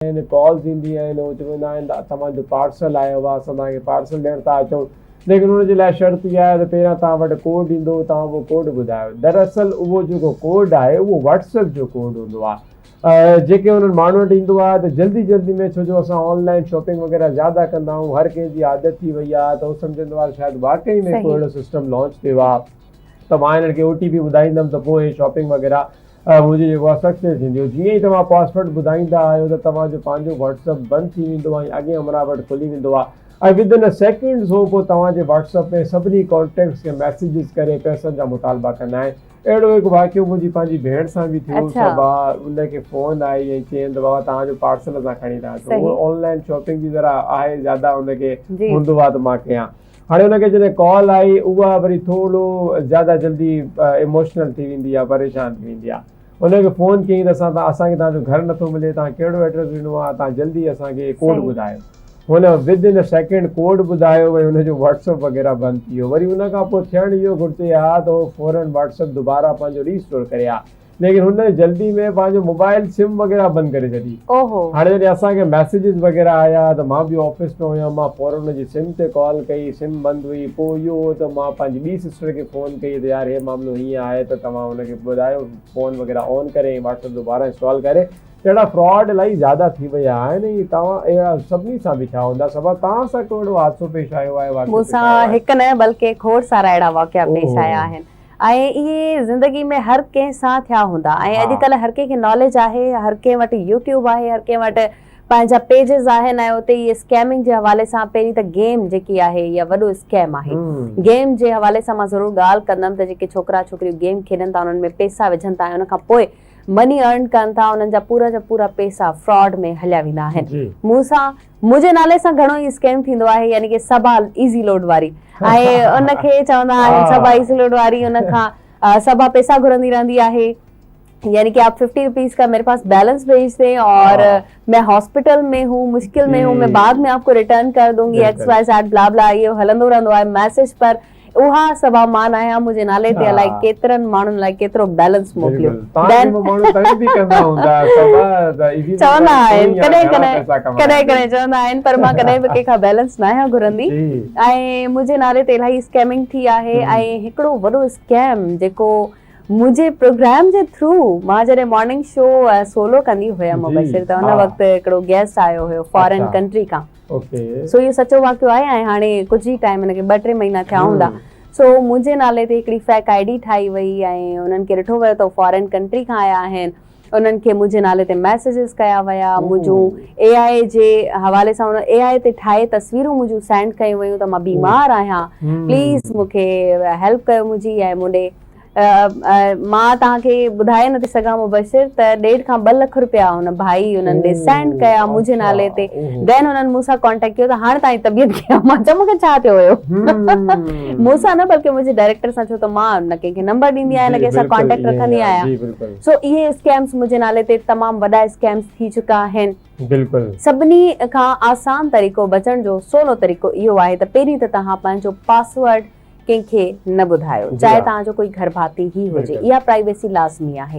Calls ईंदी आहिनि, उहो चवंदा आहिनि तव्हांजो पार्सल आयो आहे, असां तव्हांखे पार्सल ॾियण था अचूं, लेकिन हुनजे लाइ शर्त इहा आहे त पहिरियां तव्हां वटि कोड ईंदो, तव्हां उहो कोड ॿुधायो। दरअसल उहो जेको कोड आहे उहो व्हाट्सएप जो कोड हूंदो आहे, जेके उन्हनि माण्हुनि वटि ईंदो आहे त जल्दी जल्दी में, छो जो असां ऑनलाइन शॉपिंग वग़ैरह ज़्यादा कंदा आहियूं, हर कंहिंजी आदत थी वई आहे, त उहो सम्झंदो आहे शायदि वाकई में को अहिड़ो सिस्टम लॉन्च थियो आहे त मां हिननि खे OTP ॿुधाईंदुमि त पोइ शॉपिंग वग़ैरह मुंहिंजी जेको आहे सक्सेस थींदी। जीअं ई तव्हां पासवर्ड ॿुधाईंदा आहियो त तव्हांजो पंहिंजो व्हाट्सएप बंदि थी वेंदो आहे ऐं अॻे हमारा वटि खुली वेंदो आहे, ऐं विदिन अ सेकेंड्स हो पोइ तव्हांजे व्हाट्सएप में सभिनी कॉन्टेक्ट्स खे मैसेजिस करे पैसनि जा मुतालबा कंदा आहिनि। अहिड़ो हिकु वाक़ियो मुंहिंजी पंहिंजी भेण सां बि थियो। उनखे फ़ोन आई ऐं चयनि त बाबा तव्हांजो पार्सल असां खणी था अचूं। उहो ऑनलाइन शॉपिंग जी ज़रा आहे, ज़्यादा उनखे हूंदो आहे त मां कयां। हाणे हुनखे जॾहिं कॉल आई, उहा वरी थोरो ज़्यादा जल्दी इमोशनल थी वेंदी आहे, परेशान थी वेंदी आहे। हुनखे फ़ोन कयईं त असांखे तव्हांजो घर नथो मिले, तव्हां कहिड़ो एड्रेस ॾिनो आहे, तव्हां जल्दी असांखे कोड ॿुधायो। हुन विदिन अ सेकेंड कोड ॿुधायो ऐं हुनजो व्हाट्सएप वग़ैरह बंदि थी वियो। वरी हुन खां पोइ थियणु इहो घुरिजे हा त उहो फ़ौरन व्हाट्सएप दुबारा पंहिंजो रीस्टोर करे हा, लेकिन हुन जल्दी में पंहिंजो मोबाइल सिम वग़ैरह बंदि करे छॾी। हाणे जॾहिं असांखे मैसेजिस वग़ैरह आया त मां बि ऑफिस में हुयुमि, मां फ़ौरन हुनजी सिम ते कॉल कई, सिम बंदि हुई। पोइ इहो हो त मां पंहिंजी ॿी सिस्टर खे फ़ोन कई त यार हे मामिलो हीअं आहे त तव्हां हुनखे ॿुधायो, फ़ोन वग़ैरह ऑन करे ऐं व्हाट्सएप दुबारा इंस्टॉल करे। अहिड़ा फ्रॉड इलाही ज़्यादा थी विया आहिनि। तव्हां अहिड़ा सभिनी सां बि थिया हूंदा, सभा तव्हां सां कहिड़ो हादसो पेश आयो आहे? मूंसां हिकु न बल्कि खोड़ सारा अहिड़ा वाक़िया पेश आया आहिनि, ऐं इहे ज़िंदगी में हर कंहिं सां थिया हूंदा। ऐं अॼुकल्ह हर कंहिंखे नॉलेज आहे, हर कंहिं वटि यूट्यूब आहे, हर कंहिं वटि पंहिंजा पेजिस आहिनि, ऐं उते इहे स्कैमिंग जे हवाले सां पहिरीं त गेम जेकी आहे इहा वॾो स्कैम आहे। गेम जे हवाले सां मां ज़रूरु ॻाल्हि कंदमि त जेके छोकिरा छोकिरियूं गेम खेॾनि था, उन्हनि में पैसा विझनि था ऐं उन खां पोइ मनी अर्न कनि था, उन्हनि जा पूरा पैसा फ्रॉड में हलिया वेंदा आहिनि। मुंहिंजे नाले सां घणो ई स्कैम थींदो आहे, यानी कि सबा इज़ी लोड वारी, ऐं उनखे चवंदा आहिनि सबा इज़ी लोड वारी, उनखां सबा पैसा घुरंदी रहंदी आहे, यानी कि आप 50 रुपीज का मेरे पास बैलेंस भेज दें और मैं हॉस्पिटल में हूँ, मुश्किल में हूँ, मैं बाद में आपको रिटर्न कर दूंगी, XYZ ब्ला ब्ला, ये हलंदो रहंदो आहे मैसेज पर। उहा सबा मान आया मुंहिंजे नाले ते अलाए केतिरनि माण्हुनि लाइ केतिरो बैलेंस मोकिलियो। चवंदा आहिनि कॾहिं चवंदा आहिनि, पर मां कॾहिं बि कंहिंखां बैलेंस न आहियां घुरंदी। ऐं मुंहिंजे नाले ते इलाही स्कैमिंग थी आहे। ऐं हिकिड़ो वॾो स्कैम जेको मुंहिंजे प्रोग्राम जे थ्रू, मां जॾहिं मॉर्निंग शो सोलो कंदी हुयमि मुबशिर, त हुन वक़्तु हिकिड़ो गेस्ट आयो हुयो फॉरेन कंट्री खां। सो इहो सचो वाक़ियो आहे, ऐं हाणे कुझु ई टाइम हिनखे 2-3 महीना थिया हूंदा। सो मुंहिंजे नाले ते हिकिड़ी फेक ID ठाही वई, ऐं उन्हनि खे ॾिठो वियो त फॉरेन कंट्री खां आया आहिनि। उन्हनि खे मुंहिंजे नाले ते मैसेजिस कया विया, मुंहिंजूं AI जे हवाले सां AI ते ठाहे तस्वीरूं मुंहिंजूं सेंड कयूं वयूं त मां बीमार आहियां, प्लीज़ मूंखे हेल्प कयो मुंहिंजी। ऐं मुंहिंजे मां तव्हांखे ॿुधाए नथी सघां मुबशिर त 1.5 खां 2 लख रुपया हुन भाई हुननि ॾे सेंड कया मुंहिंजे नाले ते। देन हुननि मूंसां कॉन्टेक्ट कयो त हाणे तव्हांजी तबियत कीअं आहे? मां चयो मूंखे छा थियो हुयो? मूंसां न, बल्कि मुंहिंजे डायरेक्टर सां, छो त मां न कंहिंखे नंबर ॾींदी आहियां, न कंहिंसां कॉन्टेक्ट रखंदी आहियां। सो इहे स्कैम्स मुंहिंजे नाले ते तमामु वॾा स्कैम्स थी चुका आहिनि। सभिनी खां आसान तरीक़ो बचण जो सवलो तरीक़ो इहो आहे त पहिरीं त तव्हां पंहिंजो पासवर्ड कंहिंखे न ॿुधायो, चाहे तव्हांजो कोई घर भाती ई हुजे। इहा प्राइवेसी लाज़मी आहे।